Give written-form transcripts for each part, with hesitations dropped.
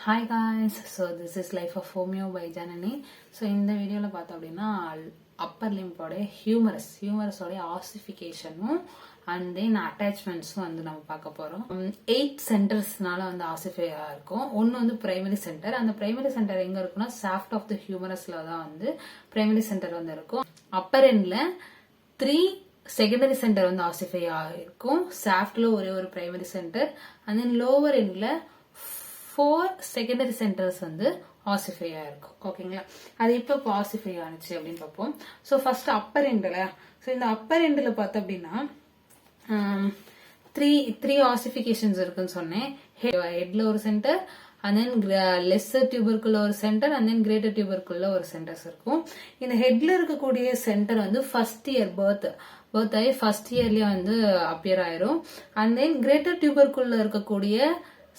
Hi guys, so this is Life of Homeo by Janani. So இந்த வீடியோல பார்த்தோம் அப்படின்னா அப்பர் லிம்போட ஹியூமரஸோட ஆசிஃபிகேஷனும் அண்ட் தென் அட்டாச்மெண்ட்ஸும் வந்து நம்ம பார்க்க போறோம். 8 சென்டர்ஸ்னால வந்து ஆசிஃபையா இருக்கும். ஒன்னு வந்து பிரைமரி சென்டர். அந்த பிரைமரி சென்டர் எங்க இருக்குன்னா சாஃப்ட் ஆஃப் த ஹியூமரஸ்ல தான் வந்து பிரைமரி சென்டர் வந்து இருக்கும். அப்பர் எண்ட்ல 3 செகண்டரி சென்டர் வந்து ஆசிஃபையா இருக்கும். சாஃப்ட்ல ஒரே ஒரு primary centre and then lower எண்ட்ல 4 செகண்டரி சென்டர்ஸ் வந்து ஆசிஃபை ஆயிருக்கும். ஓகேங்களா, அது இப்ப ஆசிஃபை ஆனிச்சு அப்படின்னு பார்ப்போம். ஸோ ஃபர்ஸ்ட் அப்பர் எண்ட்ல, ஸோ இந்த அப்பர் எண்ட்ல பார்த்தோம் அப்படின்னா த்ரீ ஆசிஃபிகேஷன்ஸ் இருக்குன்னு சொன்னேன். ஹெட்ல ஒரு சென்டர் அண்ட் தென் லெஸ்ஸர் டியூபருக்குள்ள ஒரு சென்டர் அண்ட் தென் கிரேட்டர் டியூபருக்குள்ள ஒரு சென்டர்ஸ் இருக்கும். இந்த ஹெட்ல இருக்கக்கூடிய சென்டர் வந்து ஃபர்ஸ்ட் இயர் பர்த் ஆகி ஃபர்ஸ்ட் இயர்லயே வந்து அப்பியர் ஆயிரும். அண்ட் தென் கிரேட்டர் டியூபருக்குள்ள இருக்கக்கூடிய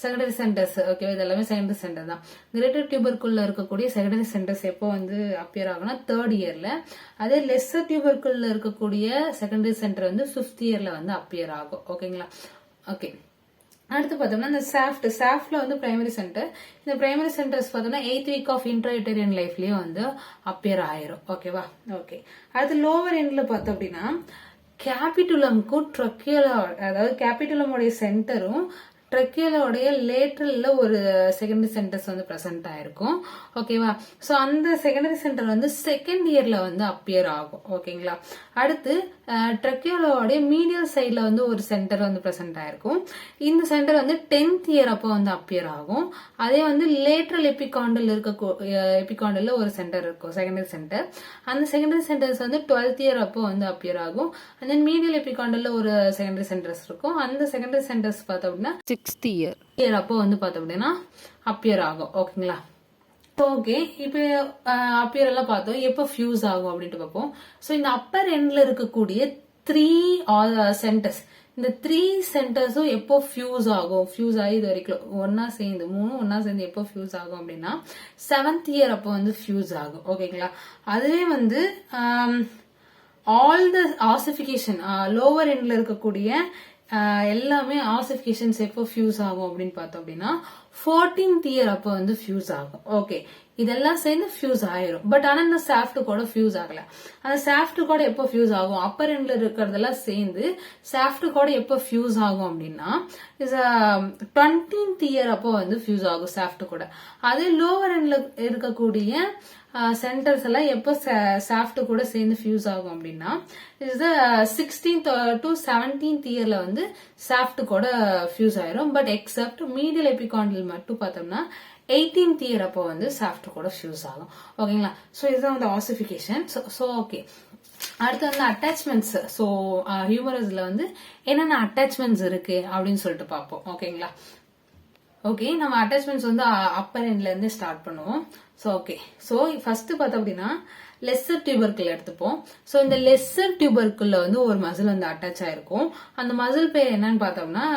செகண்டரி சென்டர்ஸ், ஓகே, இது எல்லாமே செகண்டரி சென்டர் தான். கிரேட்டர் டியூபருக்குள்ள இருக்கக்கூடிய செகண்டரி சென்டர்ஸ் எப்போ வந்து அப்பியர் ஆகும்னா 3rd இயர்ல. அதே லெஸ்ஸர் டியூபருக்குள்ள இருக்கக்கூடிய செகண்டரி சென்டர் வந்து 5th இயர்ல வந்து அப்பியர் ஆகும். ஓகேங்களா, ஓகே. அடுத்து பார்த்தோம்னா இந்த சாஃப்ட்ல வந்து பிரைமரி சென்டர். இந்த பிரைமரி சென்டர்ஸ் பார்த்தோம்னா 8th வீக் ஆஃப் இன்ட்ராயூட்டரியன் லைஃப்லயே வந்து அப்பியர் ஆயிரும். ஓகேவா, ஓகே. அடுத்து லோவர் எண்ட்ல பார்த்தோம் அப்படின்னா கேபிட்டுலம்க்கும் ட்ரக்கியோல, அதாவது கேபிட்டுலமுடைய சென்டரும் ட்ரக்கியோடைய லேட்ரல்ல ஒரு செகண்டரி சென்டர்ஸ் வந்து பிரசன்ட் ஆயிருக்கும். ஓகேவா, சோ அந்த செகண்டரி சென்டர் வந்து 2nd இயர்ல வந்து அப்பியர் ஆகும். ஓகேங்களா, அடுத்து ட்ரக்கியோடைய மீடியல் சைட்ல வந்து ஒரு சென்டர் வந்து பிரசன்ட் ஆயிருக்கும். இந்த சென்டர் வந்து 10th இயர் அப்போ வந்து அப்பியர் ஆகும். அதே வந்து லேட்ரல் எபிகாண்டல்ல ஒரு சென்டர் இருக்கும், செகண்டரி சென்டர். அந்த செகண்டரி சென்டர்ஸ் வந்து 12th இயர் அப்போ வந்து அப்பியர் ஆகும். அண்ட் தென் மீடியல் எபிகாண்டல்ல ஒரு செகண்டரி சென்டர்ஸ் இருக்கும். அந்த செகண்டரி சென்டர்ஸ் பார்த்தோம் அப்படின்னா 6th இயர் அப்போ வந்து பார்த்தோம் அப்படின்னா அப்பியர் ஆகும். ஓகேங்களா, ஓகே. இப்ப அப்பியர் எல்லாம் பார்த்தோம். எப்போ ஃபியூஸ் ஆகும் அப்படின்ட்டு பார்ப்போம். சோ இந்த அப்பர் எண்ட்ல இருக்கக்கூடிய 3 சென்டர்ஸ், இந்த 3 சென்டர்ஸும் எப்போ ஃபியூஸ் ஆகும், ஃபியூஸ் ஆகி இது வரைக்கும் ஒன்னா சேர்ந்து எப்போ ஃபியூஸ் ஆகும் அப்படின்னா 7th இயர் அப்போ வந்து ஃபியூஸ் ஆகும். ஓகேங்களா, அதுவே வந்து ஆல் த ஆசிஃபிகேஷன் லோவர் எண்ட்ல இருக்கக்கூடிய எல்லாமே ஆசிஃபிகேஷன்ஸ் எப்போ ஃபியூஸ் ஆகும் அப்படின்னு பார்த்தோம் அப்படின்னா 14th இயர் அப்போ வந்து ஃபியூஸ் ஆகும். ஓகே, இதெல்லாம் சேர்ந்து ஃபியூஸ் ஆயிரும். பட் ஆனா இந்த சாஃப்ட் கூட ஃபியூஸ் ஆகல. அந்த சாஃப்ட் கூட எப்போ ஃபியூஸ் ஆகும், அப்பர் எண்ட்ல இருக்கிறதெல்லாம் சேர்ந்து சாஃப்ட் கூட எப்போ ஃபியூஸ் ஆகும் அப்படின்னா 20th இயர் அப்போ வந்து ஃபியூஸ் ஆகும் சாஃப்ட் கூட. அதே லோவர் எண்ட்ல இருக்கக்கூடிய சென்டர்ஸ் எல்லாம் எப்போ சாஃப்ட் கூட சேர்ந்து ஃபியூஸ் ஆகும் அப்படின்னா 16th to 17th இயர்ல வந்து சாஃப்ட் கூட ஃபியூஸ் ஆயிரும். பட் எக்ஸப்ட் மீடியல் எபிகாண்டல் மட்டும் பார்த்தோம்னா 18th இயர் அப்போ வந்து சாஃப்ட் கூட ஃபியூஸ் ஆகும். ஓகேங்களா, சோ இதுதான் வந்து ஆசிஃபிகேஷன். சோ ஓகே, அடுத்து வந்து அட்டாச்மெண்ட்ஸ். ஸோ ஹியூமரஸ்ல வந்து என்னென்ன அட்டாச்மெண்ட்ஸ் இருக்கு அப்படின்னு சொல்லிட்டு பார்ப்போம். ஓகேங்களா, ஓகே, நம்ம அட்டாச்மெண்ட்ஸ் வந்து அப்பர் எண்ட்ல இருந்து ஸ்டார்ட் பண்ணுவோம். ஸோ ஓகே, ஸோ ஃபர்ஸ்ட் பார்த்தோம் அப்படின்னா லெஸ்ஸர் டியூபர்க்குள்ள எடுத்துப்போம். ஸோ இந்த லெஸ்ஸர் டியூபர்க்குள்ள வந்து ஒரு மசில் வந்து அட்டாச் ஆயிருக்கும். அந்த மசில் பேர் என்னன்னு பார்த்தோம்னா,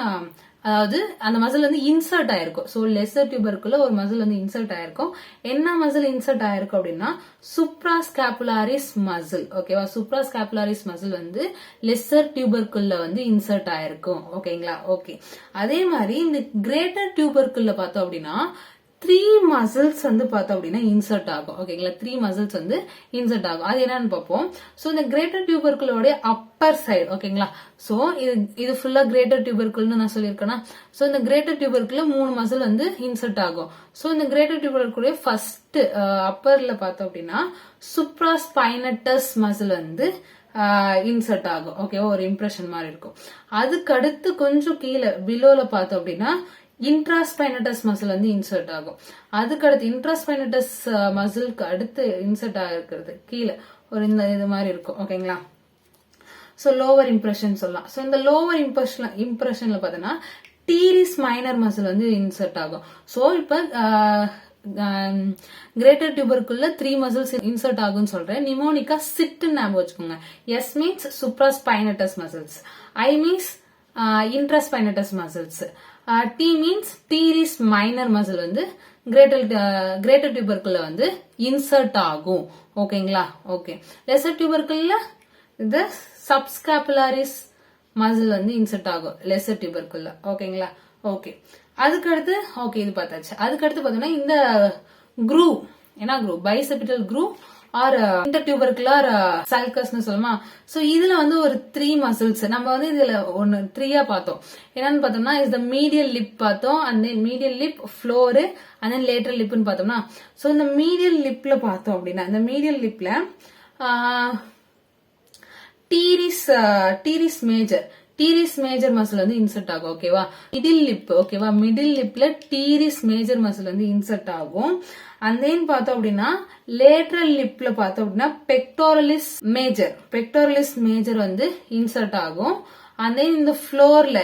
அதாவது அந்த மசில் வந்து இன்சர்ட் ஆயிருக்கும். ஸோ லெஸ்ஸர் டியூபருக்குள்ள ஒரு மசில் வந்து இன்சர்ட் ஆயிருக்கும். என்ன மசில் இன்சர்ட் ஆயிருக்கும் அப்படின்னா சுப்ராஸ்காப்புலாரிஸ் மசில். ஓகேவா, சுப்ராஸ்காப்புலாரிஸ் மசில் வந்து லெஸ்ஸர் டியூபருக்குள்ள வந்து இன்சர்ட் ஆயிருக்கும். ஓகேங்களா, ஓகே. அதே மாதிரி இந்த கிரேட்டர் டியூபருக்குள்ள பார்த்தோம் அப்படின்னா 3 மசில்ஸ் வந்து பார்த்தோம் அப்படின்னா இன்சர்ட் ஆகும். ஓகேங்களா, 3 மசில்ஸ் வந்து இன்சர்ட் ஆகும். அது என்னன்னு பார்ப்போம். சோ இந்த கிரேட்டர் டியூபர்குலோட அப்பர் சைடு, ஓகேங்களா, சோ இது ஃபுல்லா கிரேட்டர் டியூபர்குல்னு நான் சொல்லியிருக்கேன்னா, சோ இந்த கிரேட்டர் டியூபர்குள்ள 3 மசில் வந்து இன்சர்ட் ஆகும். சோ இந்த கிரேட்டர் டியூபர்குள்ள ஃபர்ஸ்ட் அப்பர்ல பார்த்தோம் அப்படின்னா சுப்ராஸ்பைனட்டஸ் மசில் வந்து இன்சர்ட் ஆகும். ஓகேவா, ஒரு இம்ப்ரெஷன் மாதிரி இருக்கும். அதுக்கு அடுத்து கொஞ்சம் கீழே பிலோல பார்த்தோம் அப்படின்னா இன்ட்ராஸ்பைனட்டஸ் மசில் வந்து இன்சர்ட் ஆகும். அதுக்கு அடுத்து இன்ட்ராஸ்பைனட்டஸ் மசிலுக்கு அடுத்து இன்சர்ட் ஆகிருக்கிறது கீழே ஒரு இது மாதிரி இருக்கும். ஓகேங்களா, சோ லோவர் இம்ப்ரெஷன் சொல்லலாம். சோ இந்த லோவர் இம்ப்ரெஷன்ல பார்த்தோம்னா டீரிஸ் மைனர் மசில் வந்து இன்சர்ட் ஆகும். சோ இப்ப கிரேட்டர் டியூபருக்குள்ள 3 மசில்ஸ் இன்சர்ட் ஆகும்னு சொல்றேன். நிமோனிக்கா சிட்னு ஞாபகம் வச்சுக்கோங்க. S means supraspinatus muscles, I means infraspinatus muscles, T means teres minor muscle வந்து கிரேட்டர் டியூபர்க்குள்ள வந்து இன்சர்ட் ஆகும். ஓகேங்களா, ஓகே. லெஸ்ஸர் டியூபர்க்குள்ள இது சப்ஸ்காப்புலாரிஸ் மசில் வந்து இன்சர்ட் ஆகும் லெஸ்ஸர் டியூபர்க்குள்ள. ஓகேங்களா, ஓகே. அதுக்கு அடுத்து ஓகே இது பார்த்தாச்சு. அதுக்கு அடுத்து பாத்தோம்னா இந்த குரூவ், என்ன குரூவ், பைசெப்டல் குரூவ் ஆர் இன்டர்டியூபர்குலர் சல்கஸ்னு சொல்லுமா. சோ இதுல வந்து ஒரு 3 மசில்ஸ் நம்ம வந்து இதுல ஒன்னு 3 பார்த்தோம். என்னன்னு பார்த்தோம்னா இஸ் த மீடியல் லிப் பார்த்தோம், அந்த medial lip, floor and then lateral லிப்னு பார்த்தோம்னா. சோ இந்த மீடியல் லிப்ல பார்த்தோம் அப்படின்னா இந்த மீடியல் லிப்ல டீரிஸ் மேஜர் மசில் வந்து இன்சர்ட் ஆகும். ஓகேவா, மிடில் லிப், ஓகேவா, மிடில் லிப்ல டீரிஸ் மேஜர் மசில் வந்து இன்சர்ட் ஆகும். அண்ட் தென் பார்த்தோம் அப்படின்னா லேட்டரல் லிப்ல பார்த்தோம் அப்படின்னா பெக்டோரலிஸ் மேஜர் வந்து இன்சர்ட் ஆகும். அண்ட் தென் இந்த ஃப்ளோர்ல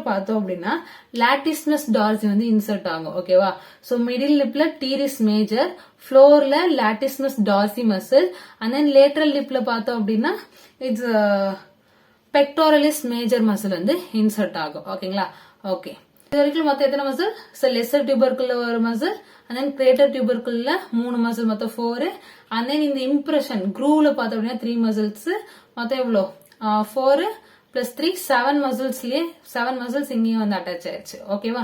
பார்த்தோம் அப்படின்னா லாட்டிஸ்மஸ் டார்சி வந்து இன்சர்ட் ஆகும். ஓகேவா, சோ மிடில் லிப்ல டீரிஸ் மேஜர், ஃப்ளோர்ல latissimus dorsi muscle, and then lateral லிப்ல பார்த்தோம் அப்படின்னா இட்ஸ் பெக்டோரலிஸ் மேஜர் மசில் வந்து இன்சர்ட் ஆகும். ஓகேங்களா, ஓகே. இது வரைக்கும் மொத்தம் எத்தனை மசில்? லெசர் டியூபர்குள்ள ஒரு மசில், அண்ட் தென் கிரேட்டர் டியூபர்குள்ள 3 மசில், மொத்தம் 4. அண்ட் தென் இந்த இம்ப்ரெஷன் குரூவ்ல பார்த்தோம் அப்படின்னா 3 மசில்ஸ், மொத்தம் எவ்வளோ 4 + 3 7 மசில்ஸ்லயே 7 மசில்ஸ் இங்கேயும் வந்து அட்டாச் ஆயிடுச்சு. ஓகேவா,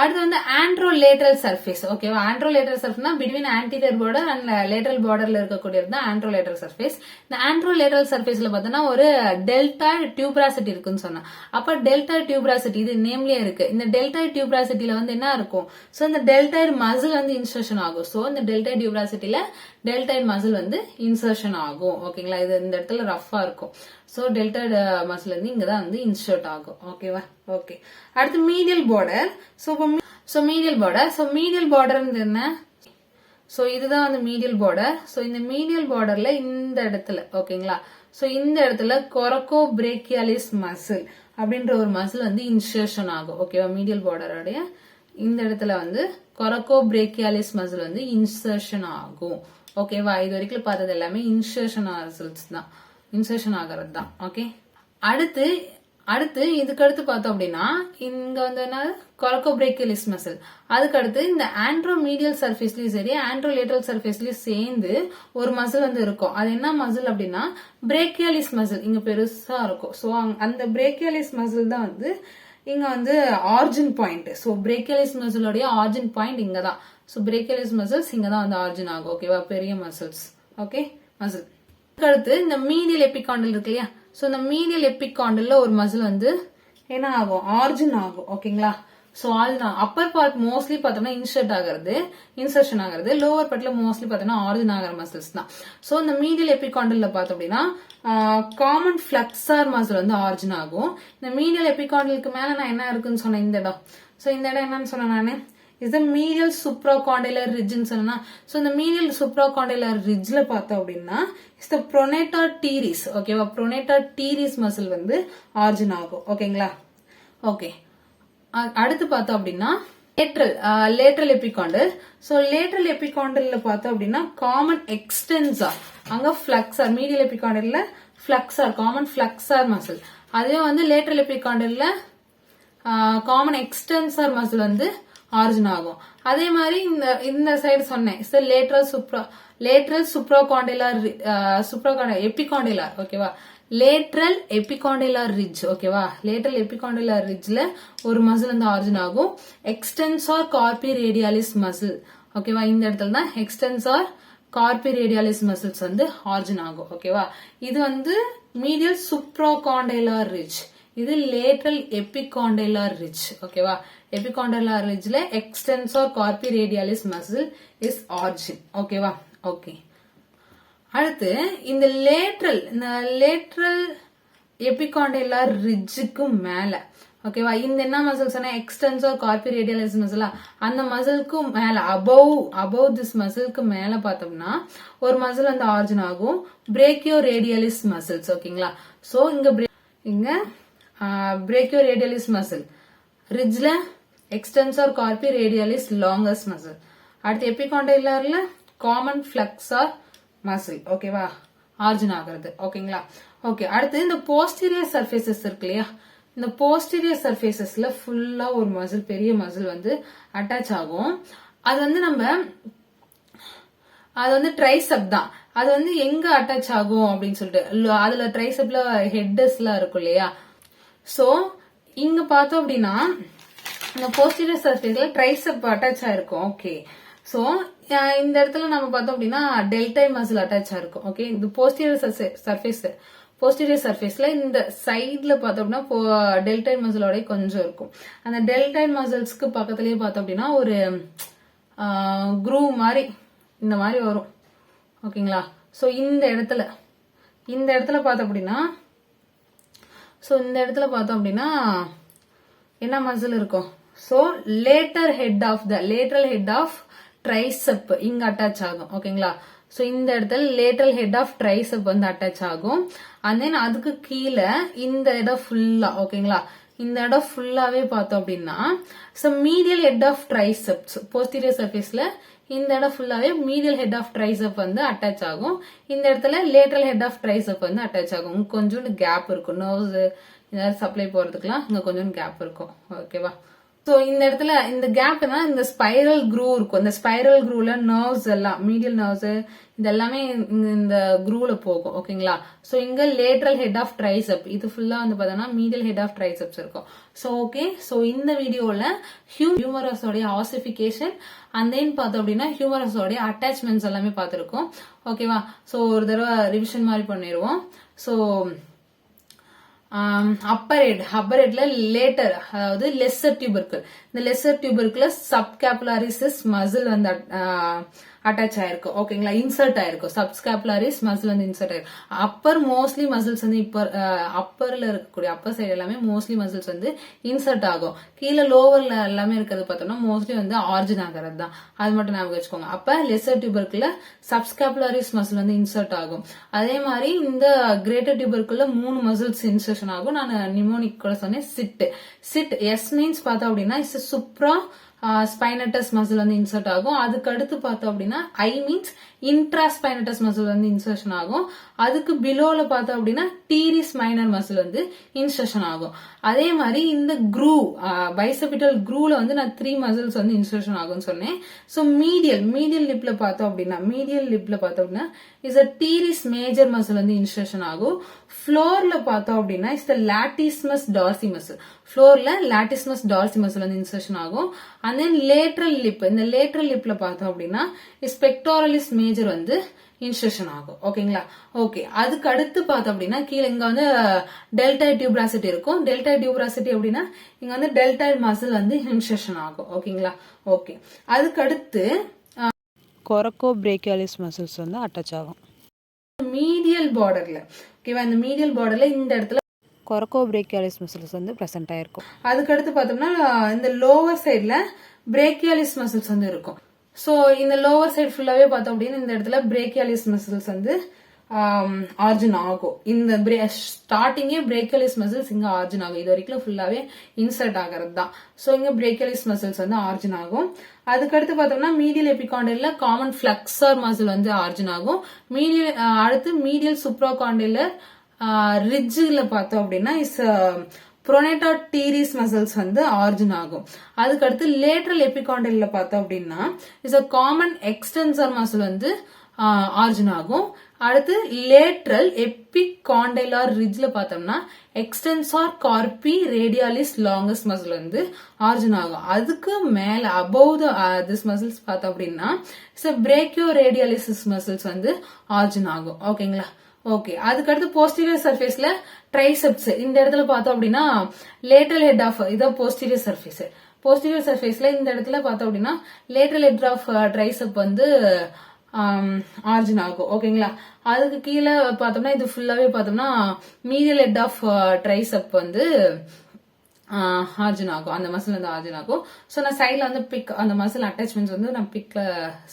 அடுத்து வந்து ஆண்ட்ரோலேட்டரல் சர்ஃபேஸ். ஓகேவா, ஆண்ட்ரோலேட்டரல் சர்ஃபேஸ்னா between anterior border and lateral பார்டர்ல இருக்கக்கூடியது தான் ஆண்ட்ரோலேட்டரல் சர்ஃபேஸ். இந்த ஆண்ட்ரோலேட்டரல் சர்ஃபேஸ்ல பார்த்தோம்னா ஒரு டெல்டாய்டு டியூப்ராசிட்டி இருக்குன்னு சொன்னா. அப்ப டெல்டாய்டு டியூப்ராசிட்டி இது நேம்லயே இருக்கு. இந்த டெல்டாய்டு டியூப்ராசிட்டில வந்து என்ன இருக்கும்? சோ இந்த டெல்டாய்டு மசில் வந்து இன்சர்ஷன் ஆகும். சோ இந்த டெல்டாய்டு டியூப்ராசிட்டில டெல்டாய்டு மசில் வந்து இன்சர்ஷன் ஆகும். ஓகேங்களா, இது இந்த இடத்துல ரஃபா இருக்கும். சோ டெல்டாய்டு மசில் வந்து இங்கதான் வந்து இன்சர்ட் ஆகும். ஓகேவா, ஓகே. அடுத்து மீடியல் பார்டர். மீடியல் பார்டர் என்ன? சோ இதுதான் வந்து மீடியல் பார்டர். சோ இந்த மீடியல் பார்டர்ல இந்த இடத்துல, ஓகேங்களா, சோ இந்த இடத்துல கொரக்கோ பிரேக்கியாலிஸ் மசில் அப்படின்ற ஒரு மசில் வந்து இன்சர்ஷன் ஆகும். ஓகேவா, மீடியல் பார்டருடைய இந்த இடத்துல வந்து கொரக்கோ பிரேக்கியாலிஸ் மசில் வந்து இன்சர்ஷன் ஆகும். ஓகேவா, இது வரைக்கும் பார்த்தது எல்லாமே இன்சர்ஷன் மசில்ஸ் தான், இன்சர்ஷன் ஆகிறது தான். ஓகே, அடுத்து இதுக்கு அடுத்து பார்த்தோம் அப்படின்னா இங்க வந்து என்ன, கொரக்கோ பிரேக்கியாலிஸ் மசில். அதுக்கு அடுத்து இந்த ஆண்ட்ரோமீடியல் சர்ஃபேஸ்லயும் சரி ஆண்ட்ரோலேட்டரல் சர்ஃபேஸ்லயும் சேர்ந்து ஒரு மசில் வந்து இருக்கும். அது என்ன மசில் அப்படின்னா பிரேக்கியாலிஸ் மசில், இங்க பெருசா இருக்கும். சோ அந்த பிரேக்கியாலிஸ் மசில் தான் வந்து இங்க வந்து ஆரிஜின் பாயிண்ட். சோ பிரேக்கியாலிஸ் மசிலோடைய ஆரிஜின் பாயிண்ட் இங்கதான். சோ பிரேக்கியாலிஸ் மசில்ஸ் இங்கதான் வந்து ஆரிஜின் ஆகும். ஓகேவா, பெரிய மசில்ஸ். Okay, muscle. அடுத்து இந்த மீடியல் எபிகாண்டல் இருக்கு இல்லையா, சோ இந்த மீடியல் எபிகாண்டல்ல ஒரு மசில் வந்து என்ன ஆகும், ஆரிஜின் ஆகும். ஓகேங்களா, சோ அதுதான் அப்பர் பார்ட் மோஸ்ட்லி பார்த்தோம்னா இன்சர்ஷன் ஆகிறது, லோவர் பார்ட்ல மோஸ்ட்லி பார்த்தோம்னா ஆரிஜின் ஆகிற மசில்ஸ் தான். சோ இந்த மீடியல் எபிகாண்டல்ல பார்த்தோம் அப்படின்னா காமன் பிளக்ஸார் மசில் வந்து ஆரிஜின் ஆகும். இந்த மீடியல் எபிகாண்டலுக்கு மேல நான் என்ன இருக்குன்னு சொன்னேன், இந்த இடம். சோ இந்த இடம் என்னன்னு சொன்னேன் நானு, is the medial supracondylar ridge ன்னு சொன்னா. சோ இந்த medial supracondylar ridgeல பார்த்தோம் அப்படின்னா is the pronator teres. ஓகேவா, pronator teres மசில் வந்து ஆரிஜின் ஆகும். ஓகேங்களா, ஓகே. அடுத்து பார்த்தோம் அப்படின்னா லேட்டரல் எபிகாண்டல். சோ லேட்டரல் எபிகாண்டல்ல பார்த்தோம் அப்படின்னா காமன் எக்ஸ்டென்சார், அங்க பிளக்ஸார், மீடியல் எபிகாண்டல்ல பிளக்ஸார், காமன் பிளக்ஸார் மசில். அதே வந்து லேட்டரல் எபிகாண்டல்ல காமன் எக்ஸ்டென்சார் மசில் வந்து ஆரிஜின் ஆகும். அதே மாதிரி இந்த சைடு சொன்னேன் லேட்டரல் சுப்ராகாண்டிலார் எபிகாண்டிலார். ஓகேவா, லேட்டரல் எபிகாண்டிலார் ரிட்ஜ். ஓகேவா, லேட்டரல் எபிகாண்டிலார் ரிட்ஜ்ல ஒரு மசில் வந்து ஆரிஜின் ஆகும், எக்ஸ்டென்சார் கார்பி ரேடியாலிஸ் மசில். ஓகேவா, இந்த இடத்துல தான் எக்ஸ்டென்சார் கார்பி ரேடியாலிஸ் மசில்ஸ் வந்து ஆரிஜின் ஆகும். ஓகேவா, இது வந்து மீடியல் சுப்ராகாண்டிலார் ரிட்ஜ், இது லேட்டரல் எபிகாண்டிலார் ரிட்ஜ். ஓகேவா, எபிகாண்டிலார் ரிட்ஜ்ல extensor Karbi ரேடியாலிஸ் muscle is origin. ஓகேவா, ஓகே. அடுத்து இந்த லேட்டரல் எபிகாண்டிலார் ரிட்ஜுக்கு மேல, ஓகேவா, இந்த என்ன மசில் சொன்னா எக்ஸ்டென்சார் கார்பி ரேடியாலிஸ் மசிலா, அந்த மசிலுக்கு மேல அபவ் திஸ் மசிலுக்கு மேல பார்த்தோம்னா ஒரு மசில் வந்து ஆரிஜின் ஆகும், பிரேக்கியோ ரேடியாலிஸ் மசில்ஸ். ஓகேங்களா, சோ இங்க பிரேக்கியோ ரேடியாலிஸ் muscle ரிட்ஜ்ல extensor Karbi ரேடியாலிஸ் longus muscle. அடுத்து எபிகாண்டிலார்ல காமன் பிளக்ஸார் மசில். ஓகேவா, ஆரிஜின் ஆகிறது. ஓகேங்களா, ஓகே. அடுத்து இந்த போஸ்டீரியர் சர்ஃபேசஸ் இருக்கு இல்லையா, இந்த போஸ்டீரியர் சர்ஃபேசஸ்ல ஃபுல்லா ஒரு மசில், பெரிய மசில் வந்து அட்டாச் ஆகும். அது வந்து ட்ரைசெப் தான். அது வந்து எங்க அட்டாச் ஆகும் அப்படின்னு சொல்லிட்டு அதுல ட்ரைசெப்ல ஹெட்டர்ஸ் எல்லாம் இருக்கும் இல்லையா. சோ இங்க பார்த்தோம் அப்படின்னா இந்த போஸ்டீரியர் சர்ஃபேஸ்ல ட்ரைசெப் அட்டாச் ஆயிருக்கும். ஓகே, சோ இந்த இடத்துல நம்ம பார்த்தோம் அப்படின்னா டெல்டாய்ட் மசில் அட்டாச் ஆயிருக்கும். ஓகே, இந்த போஸ்டீரியர் சர்ஃபேஸ்ல இந்த சைட்ல பார்த்தோம் அப்படின்னா டெல்டாய்ட் மசிலோட கொஞ்சம் இருக்கும். அந்த டெல்டாய்ட் மசில்ஸ்க்கு பக்கத்துலயே பார்த்தோம் அப்படின்னா ஒரு குரூவ் மாதிரி இந்த மாதிரி வரும். ஓகேங்களா, சோ இந்த இடத்துல பார்த்தோம் அப்படின்னா என்ன மசில் இருக்கும்? So lateral head of tricep இங்க அட்டாச் ஆகும். ஓகேங்களா, சோ இந்த இடத்துல லேட்டரல் ஹெட் ஆஃப் ட்ரைசெப் வந்து அட்டாச் ஆகும். அண்ட் தென் அதுக்கு கீழே இந்த இடம் ஃபுல்லா, ஓகேங்களா, இந்த இடம் ஃபுல்லாவே பார்த்தோம் அப்படின்னா medial head of triceps posterior சர்ஃபேஸ்ல இந்த இடம் ஃபுல்லாவே மீடியல் ஹெட் ஆஃப் ட்ரைசெப் வந்து அட்டாச் ஆகும். இந்த இடத்துல லேட்டரல் ஹெட் ஆஃப் ட்ரைசெப் வந்து அட்டாச் ஆகும். கொஞ்சோண்டு கேப் இருக்கும், நர்வ்ஸ் ஏதாவது சப்ளை போறதுக்குலாம் இங்க கொஞ்சம் கேப் இருக்கும். ஓகேவா, சோ இந்த இடத்துல இந்த கேப்னா இந்த ஸ்பைரல் க்ரூவ் இருக்கும். இந்த ஸ்பைரல் க்ரூவ்ல நர்வ்ஸ் எல்லாம் மீடியல் நர்வ்ஸ் இதெல்லாமே இந்த க்ரூவ்ல போகும். ஓகேங்களா, சோ இங்க லேட்டரல் ஹெட் ஆஃப் ட்ரைசெப் இது ஃபுல்லா வந்து பார்த்தோம்னா மீடியல் ஹெட் ஆஃப் ட்ரைசெப்ஸ் இருக்கும். சோ ஓகே, சோ இந்த வீடியோல ஹியூமரஸோடைய ஆசிபிகேஷன் அண்ட் தென் பார்த்தோம் அப்படின்னா ஹியூமரஸோடைய அட்டாச்மெண்ட்ஸ் எல்லாமே பார்த்திருக்கோம். ஓகேவா, சோ ஒரு தடவை ரிவிஷன் மாதிரி பண்ணிடுவோம். சோ அப்பர் ஹெட்ல லேட்டர், அதாவது லெஸ்ஸர் டியூபர்கிள். இந்த லெஸ்ஸர் டியூபர்கிள் சப்ஸ்கேப்புலாரிஸ் மசில் வந்து அட்டாச் ஆயிருக்கும். ஓகேங்களா, இன்சர்ட் ஆயிருக்கும். சப்ஸ்கேப்புலாரிஸ் மசில் வந்து இன்சர்ட் ஆயிருக்கும். அப்பர் மோஸ்ட்லி மசில்ஸ் வந்து இப்ப அப்பர்ல இருக்கக்கூடிய அப்பர் சைடு எல்லாமே மோஸ்ட்லி மசில்ஸ் வந்து இன்சர்ட் ஆகும். கீழே லோவர்ல எல்லாமே இருக்கிறது பார்த்தோம்னா மோஸ்ட்லி வந்து ஆர்ஜின் ஆகிறது தான். அது மட்டும் ஞாபகம் வச்சுக்கோங்க. அப்ப லெஸ்ஸர் டியூபர்கிள் சப்ஸ்கேப்புலாரிஸ் மசில் வந்து இன்சர்ட் ஆகும். அதே மாதிரி இந்த கிரேட்டர் டியூபர்கிள் 3 மசில்ஸ் இன்சர்ஷன் ஆகும். நான் நிமோனிக் கூட சொன்னேன். சிட் எஸ் மீன்ஸ் பார்த்தோம் அப்படின்னா இஸ் சுப்ரா ஸ்பைனட்டஸ் மசில் வந்து இன்சர்ட் ஆகும். அதுக்கு அடுத்து பார்த்தோம் அப்படின்னா ஐ மீன்ஸ் இன்ட்ரா ஸ்பைனட்டஸ் மசில் வந்து இன்சர்ஷன் ஆகும். அதுக்கு பிலோல பார்த்தோம் அப்படின்னா டீரிஸ் மைனர் மசில் வந்து இன்சர்ஷன் ஆகும். அதே மாதிரி இந்த க்ரூவ் பைசெபிட்டல் க்ரூவ்ல வந்து நான் 3 மசில்ஸ் வந்து இன்சர்ஷன் ஆகும்னு சொன்னேன். சோ மீடியல் லிப்ல பார்த்தோம் அப்படின்னா இஸ் அ டீரிஸ் மேஜர் மசில் வந்து இன்சர்ஷன் ஆகும். ஃப்ளோர்ல பார்த்தோம் அப்படின்னா இஸ் த லாட்டிஸ்மஸ் டார்சி மசில். ஃப்ளோர்ல லாட்டிஸ்மஸ் டார்சி மசில் வந்து இன்சர்ஷன் ஆகும். அண்ட் தென் லேட்டரல் லிப், இந்த லேட்டரல் லிப்ல பார்த்தோம் அப்படின்னா பெக்டோரலிஸ் மேஜர் வந்து இன்சர்ஷன் ஆகும். ஓகேங்களா, ஓகே. அதுக்கு அடுத்து பார்த்தோம் அப்படின்னா கீழே இங்க வந்து டெல்டாய்ட் டியூப்ராசிட்டி இருக்கும். டெல்டாய்ட் டியூப்ராசிட்டி அப்படின்னா இங்க வந்து டெல்டாய்ட் மசில் வந்து இன்சர்ஷன் ஆகும். ஓகேங்களா, ஓகே. அதுக்கு அடுத்து கொரக்கோ பிரேக்கியாலிஸ் மசில்ஸ் வந்து அட்டாச் ஆகும் மீடியல் பார்டர்ல. ஓகேவா, இந்த மீடியல் பார்டர்ல இந்த இடத்துல கொரக்கோ பிரேக்கியாலிஸ் மசில்ஸ் வந்து பிரசன்ட் ஆயிருக்கும். அதுக்கு அடுத்து பார்த்தோம்னா இந்த லோவர் சைட்ல பிரேக்கியாலிஸ் மசில்ஸ் வந்து இருக்கும். சோ இந்த லோவர் சைடு ஃபுல்லாவே பார்த்தோம் அப்படின்னா இந்த இடத்துல பிரேக்கியாலிஸ் மசில்ஸ் வந்து ஆர்ஜின் ஆகும். இந்த ஸ்டார்டிங்கே பிரேக்கியாலிஸ் மசில்ஸ் இங்க ஆர்ஜின் ஆகும். இது வரைக்கும் ஃபுல்லாவே இன்சர்ட் ஆகிறது தான். சோ இங்க பிரேக்கியாலிஸ் மசில்ஸ் வந்து ஆர்ஜின் ஆகும். அதுக்கடுத்து பார்த்தோம்னா மீடியல் எபிகாண்டில காமன் பிளக்ஸர் மசில் வந்து ஆர்ஜின் ஆகும். அடுத்து மீடியல் சுப்ராகாண்டிலர் ரிட்ஜ்ல பார்த்தோம் அப்படின்னா இஸ் புரோனேட்டா டீரிஸ் மசில்ஸ் வந்து ஆர்ஜின் ஆகும். அதுக்கடுத்து லேட்டரல் எபிகாண்டில பார்த்தோம் அப்படின்னா is a common extensor muscle வந்து ஆர்ஜின் ஆகும். அடுத்து லேட்டரல் எபிகாண்டிலார் ரிட்ஜ்ல பார்த்தோம்னா எக்ஸ்டென்சார் கார்பி ரேடியாலிஸ் லாங்கஸ் மசில் வந்து ஆர்ஜின் ஆகும். அதுக்கு மேல அபவ் திஸ் மசில்ஸ் பார்த்தோம் அப்படின்னா பிரேக்கியோ ரேடியாலிசிஸ் மசில்ஸ் வந்து ஆர்ஜின் ஆகும். ஓகேங்களா, ஓகே. அதுக்கடுத்து போஸ்டீரியர் சர்ஃபேஸ்ல ட்ரைசெப்ஸ் இந்த இடத்துல பார்த்தோம் அப்படின்னா லேட்டரல் ஹெட் ஆஃப் இதான் போஸ்டீரியர் சர்ஃபேஸ். போஸ்டீரியர் சர்ஃபேஸ்ல இந்த இடத்துல பார்த்தோம் அப்படின்னா லேட்டரல் ஹெட் ஆஃப் ட்ரைசெப் வந்து ஆர்ஜின் ஆகும். ஓகேங்களா, அதுக்கு கீழே பார்த்தோம்னா இது ஃபுல்லாவே பார்த்தோம்னா மீடியல் ஹெட் ஆஃப் ட்ரைசெப் வந்து ஆர்ஜின் ஆகும். அந்த மசில் வந்து ஆர்ஜின் ஆகும். சோ நான் சைட்ல வந்து பிக் அந்த மசில் அட்டாச்மெண்ட்ஸ் வந்து நான் பிக்ல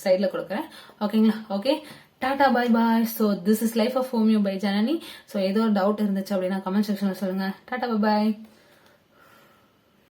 சைட்ல கொடுக்குறேன். ஓகேங்களா, okay. Tata, bye bye. So this is life of homeo by Janani. So ஏதோ ஒரு டவுட் இருந்துச்சு அப்படின்னா கமெண்ட் செக்ஷன்ல சொல்லுங்க. டாடா, பை பாய்.